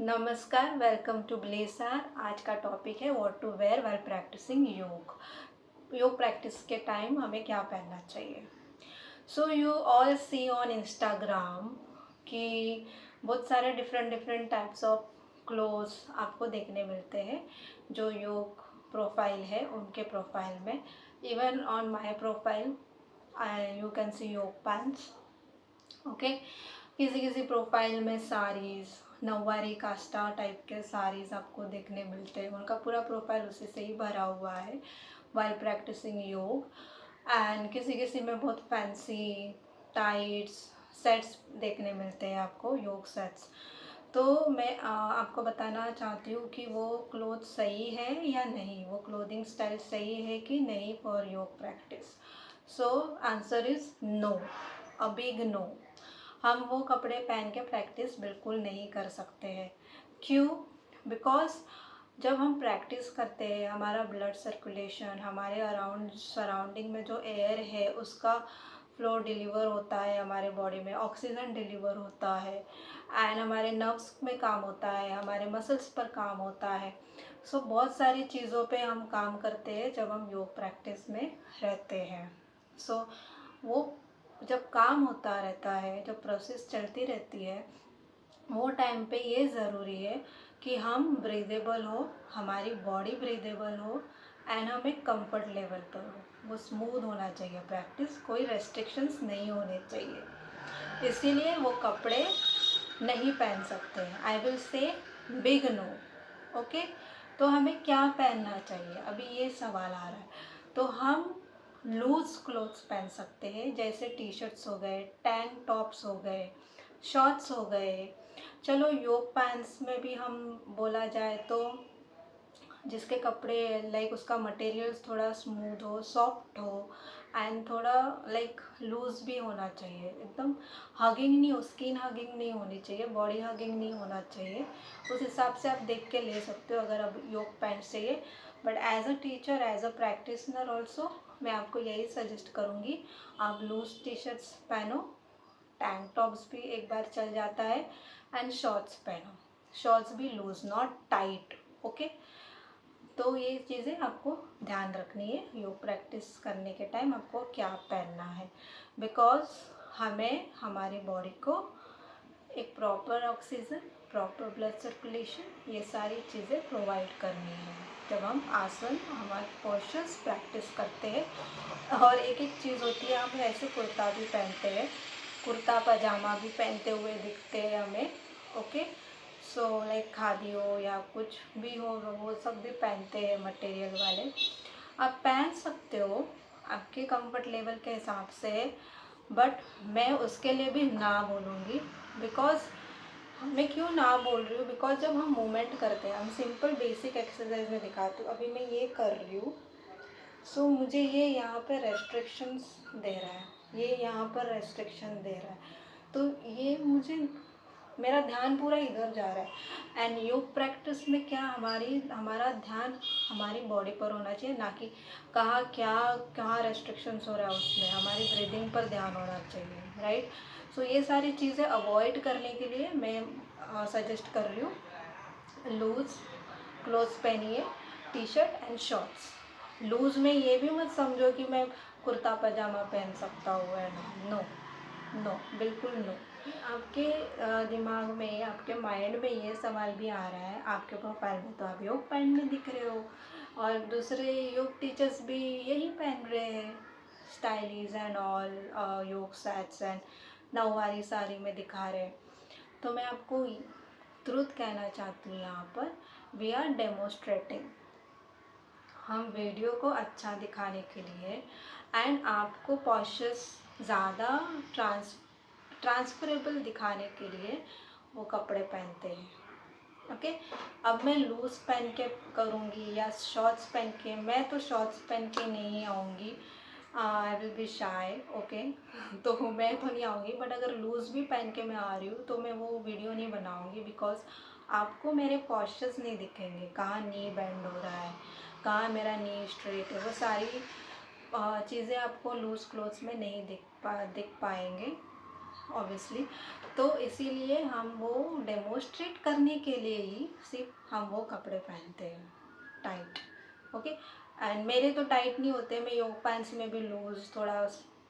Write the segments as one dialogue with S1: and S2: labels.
S1: नमस्कार, welcome to ब्लेसार। आज का टॉपिक है what to wear while practising yoga. Yoga practice के टाइम हमें क्या पहनना चाहिए। So you all see on Instagram कि बहुत सारे different different types of clothes आपको देखने मिलते हैं जो योग प्रोफाइल है उनके प्रोफाइल में। Even on my profile you can see योग पैंट्स। ओके, किसी किसी प्रोफाइल में साड़ीज़, नौवारी कास्टा टाइप के साड़ीज़ आपको देखने मिलते हैं। उनका पूरा प्रोफाइल उसी से ही भरा हुआ है वाइल प्रैक्टिसिंग योग। एंड किसी किसी में बहुत फैंसी टाइट्स सेट्स देखने मिलते हैं आपको, योग सेट्स। तो मैं आपको बताना चाहती हूँ कि वो क्लोथ सही है या नहीं, वो क्लोथिंग स्टाइल सही है कि नहीं for yoga practice. So answer is no, a big no. हम वो कपड़े पहन के प्रैक्टिस बिल्कुल नहीं कर सकते हैं। क्यों? बिकॉज जब हम प्रैक्टिस करते हैं हमारा ब्लड सर्कुलेशन, हमारे अराउंड सराउंडिंग में जो एयर है उसका फ्लो डिलीवर होता है, हमारे बॉडी में ऑक्सीजन डिलीवर होता है एंड हमारे नर्व्स में काम होता है, हमारे मसल्स पर काम होता है। सो बहुत सारी चीज़ों पे हम काम करते हैं जब हम योग प्रैक्टिस में रहते हैं। सो वो जब काम होता रहता है, जब प्रोसेस चलती रहती है, वो टाइम पे ये ज़रूरी है कि हम ब्रीदेबल हो, हमारी बॉडी ब्रीदेबल हो एंड हम एक कंफर्ट लेवल पर हो। वो स्मूथ होना चाहिए प्रैक्टिस, कोई रेस्ट्रिक्शंस नहीं होने चाहिए। इसीलिए वो कपड़े नहीं पहन सकते हैं। I will say big no. Okay, तो हमें क्या पहनना चाहिए, अभी ये सवाल आ रहा है। तो हम लूज़ क्लोथ्स पहन सकते हैं, जैसे टी शर्ट्स हो गए, टैंक टॉप्स हो गए, शॉर्ट्स हो गए। चलो योग पैंट्स में भी हम बोला जाए तो जिसके कपड़े लाइक उसका मटेरियल्स थोड़ा स्मूथ हो, सॉफ्ट हो एंड थोड़ा लाइक लूज़ भी होना चाहिए। एकदम हगिंग नहीं हो, स्किन हगिंग नहीं होनी चाहिए, बॉडी हगिंग नहीं होना चाहिए। उस हिसाब से आप देख के ले सकते हो अगर अब योग पैंट चाहिए। But as a teacher, as a practitioner also मैं आपको यही सजेस्ट करूँगी, आप लूज़ टी शर्ट्स पहनो, टैंक टॉप्स भी एक बार चल जाता है एंड शॉर्ट्स पहनो। शॉर्ट्स भी लूज़, नॉट टाइट। ओके, तो ये चीज़ें आपको ध्यान रखनी है योग प्रैक्टिस करने के टाइम आपको क्या पहनना है। बिकॉज हमें हमारी बॉडी को एक proper oxygen, proper blood circulation, ये सारी चीज़ें प्रोवाइड करनी है जब हम आसन, हमारे पोस्चर्स प्रैक्टिस करते हैं। और एक एक चीज़ होती है, हम ऐसे कुर्ता भी पहनते हैं, कुर्ता पजामा भी पहनते हुए दिखते हैं हमें। ओके, सो लाइक खादी हो या कुछ भी हो, वो सब भी पहनते हैं मटेरियल वाले। आप पहन सकते हो आपके कंफर्ट लेवल के हिसाब से, बट मैं उसके लिए भी ना बोलूँगी। बिकॉज मैं क्यों ना बोल रही हूँ, बिकॉज जब हम मूवमेंट करते हैं, हम सिंपल बेसिक एक्सरसाइज में दिखाते हूँ, अभी मैं ये कर रही हूँ। सो मुझे ये यहाँ पे रेस्ट्रिक्शंस दे रहा है, ये यहाँ पर रेस्ट्रिक्शन दे रहा है, तो ये मुझे, मेरा ध्यान पूरा इधर जा रहा है। एंड योग प्रैक्टिस में क्या, हमारा ध्यान हमारी बॉडी पर होना चाहिए, ना कि कहाँ रेस्ट्रिक्शंस हो रहा है, उसमें हमारी ब्रीदिंग पर ध्यान होना चाहिए, राइट। सो ये सारी चीज़ें अवॉइड करने के लिए मैं सजेस्ट कर रही हूँ लूज़ क्लोथ्स पहनिए, T shirt and shorts. Loose में ये भी मत समझो कि मैं कुर्ता पजामा पहन सकता हूँ, है ना, नो नो, बिल्कुल नो। आपके दिमाग में, आपके माइंड में ये सवाल भी आ रहा है, आपके प्रोफाइल में तो आप योग पैंट में दिख रहे हो और दूसरे योग टीचर्स भी यही पहन रहे हैं, स्टाइलीज एंड ऑल, योग सेट्स एंड नौवारी साड़ी में दिखा रहे हैं। तो मैं आपको ट्रुथ कहना चाहती हूँ यहाँ पर, वी आर डेमोस्ट्रेटिंग, हम वीडियो को अच्छा दिखाने के लिए एंड आपको पॉस्चर्स ज़्यादा ट्रांसफरेबल दिखाने के लिए वो कपड़े पहनते हैं। ओके, अब मैं लूज़ पहन के करूँगी या शॉर्ट्स पहन के, मैं तो शॉर्ट्स पहन के नहीं आऊँगी, I will be shy. Okay, तो मैं तो नहीं आऊँगी, बट अगर लूज़ भी पहन के मैं आ रही हूँ तो मैं वो वीडियो नहीं बनाऊँगी। बिकॉज आपको मेरे पॉस्चर्स नहीं दिखेंगे, कहाँ नी बेंड हो रहा है, कहाँ मेरा नी स्ट्रेट है, वो सारी चीज़ें आपको लूज़ क्लोथ्स में नहीं दिख पाएंगे। ऑब्वियसली। तो इसीलिए हम वो डेमोस्ट्रेट करने के लिए ही सिर्फ हम वो कपड़े पहनते हैं टाइट। ओके, एंड मेरे तो टाइट नहीं होते, मैं योग पैंट्स में भी लूज थोड़ा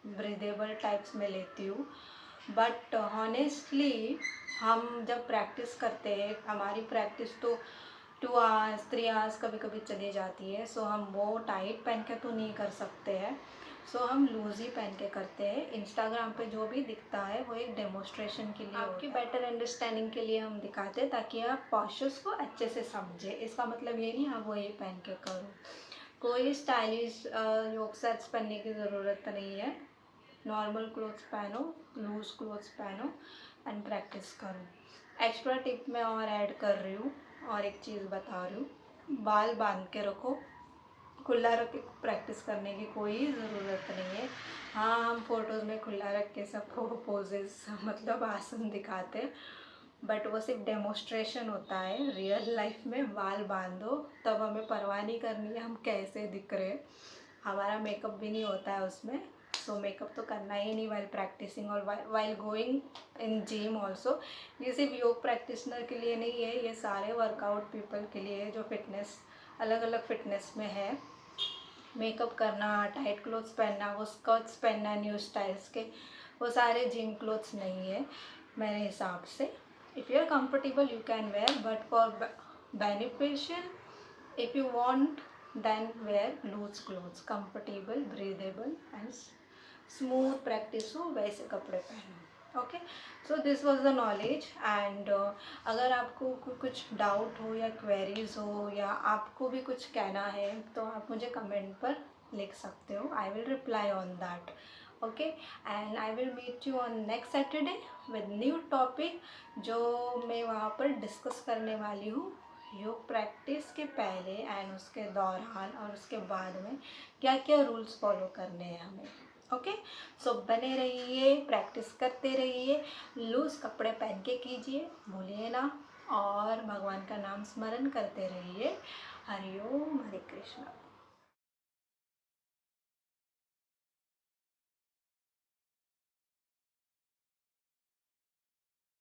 S1: ब्रीदेबल टाइप्स में लेती हूँ। बट हॉनेस्टली हम जब प्रैक्टिस करते हैं, हमारी प्रैक्टिस तो 2 आवर्स 3 आवर्स कभी कभी चली जाती है, सो हम वो टाइट पहन के तो नहीं कर सकते हैं। सो हम लूज़ ही पहन के करते हैं। इंस्टाग्राम पे जो भी दिखता है वो एक डेमोस्ट्रेशन के लिए, आपकी बेटर अंडरस्टैंडिंग के लिए हम दिखाते हैं, ताकि आप पॉस्चर्स को अच्छे से समझें। इसका मतलब ये नहीं आप वही पहन के करो। कोई स्टाइलिश योग सेट्स पहनने की ज़रूरत नहीं है। नॉर्मल क्लोथ्स पहनो, लूज़ क्लोथ्स पहनो एंड प्रैक्टिस करो। एक्स्ट्रा टिप मैं और ऐड कर रही हूँ, और एक चीज़ बता रही हूँ, बाल बांध के रखो। खुला रख के प्रैक्टिस करने की कोई ज़रूरत नहीं है। हाँ, हम फोटोज़ में खुला रख के सबको पोजेस मतलब आसन दिखाते हैं, बट वो सिर्फ डेमोस्ट्रेशन होता है। रियल लाइफ में बाल बांधो, तब हमें परवाह नहीं करनी है हम कैसे दिख रहे हैं। हमारा मेकअप भी नहीं होता है उसमें, सो मेकअप तो करना ही नहीं वाइल प्रैक्टिसिंग और while going in gym also. ये सिर्फ योग प्रैक्टिशनर के लिए नहीं है, ये सारे वर्कआउट पीपल के लिए है जो फिटनेस अलग अलग फिटनेस में है। मेकअप करना, टाइट क्लोथ्स पहनना, वो स्कर्ट्स पहनना न्यू स्टाइल्स के, वो सारे जिम क्लोथ्स नहीं है मेरे हिसाब से। If you are comfortable you can wear, but for beneficial if you want then wear loose clothes, comfortable, breathable and smooth practice हो वैसे कपड़े पहनो। Okay, so this was the knowledge. And अगर आपको कुछ डाउट हो या क्वेरीज हो या आपको भी कुछ कहना है तो आप मुझे कमेंट पर लिख सकते हो। I will reply on that. Okay, and I will meet you on next Saturday with new topic, जो मैं वहाँ पर डिस्कस करने वाली हूँ योग प्रैक्टिस के पहले एंड उसके दौरान और उसके बाद में क्या क्या रूल्स फॉलो करने हैं हमें। ओके, सो बने रहिए, प्रैक्टिस करते रहिए, लूज़ कपड़े पहन के कीजिए, भूलिए ना, और भगवान का नाम स्मरण करते रहिए। हरि ओम, हरे कृष्णा।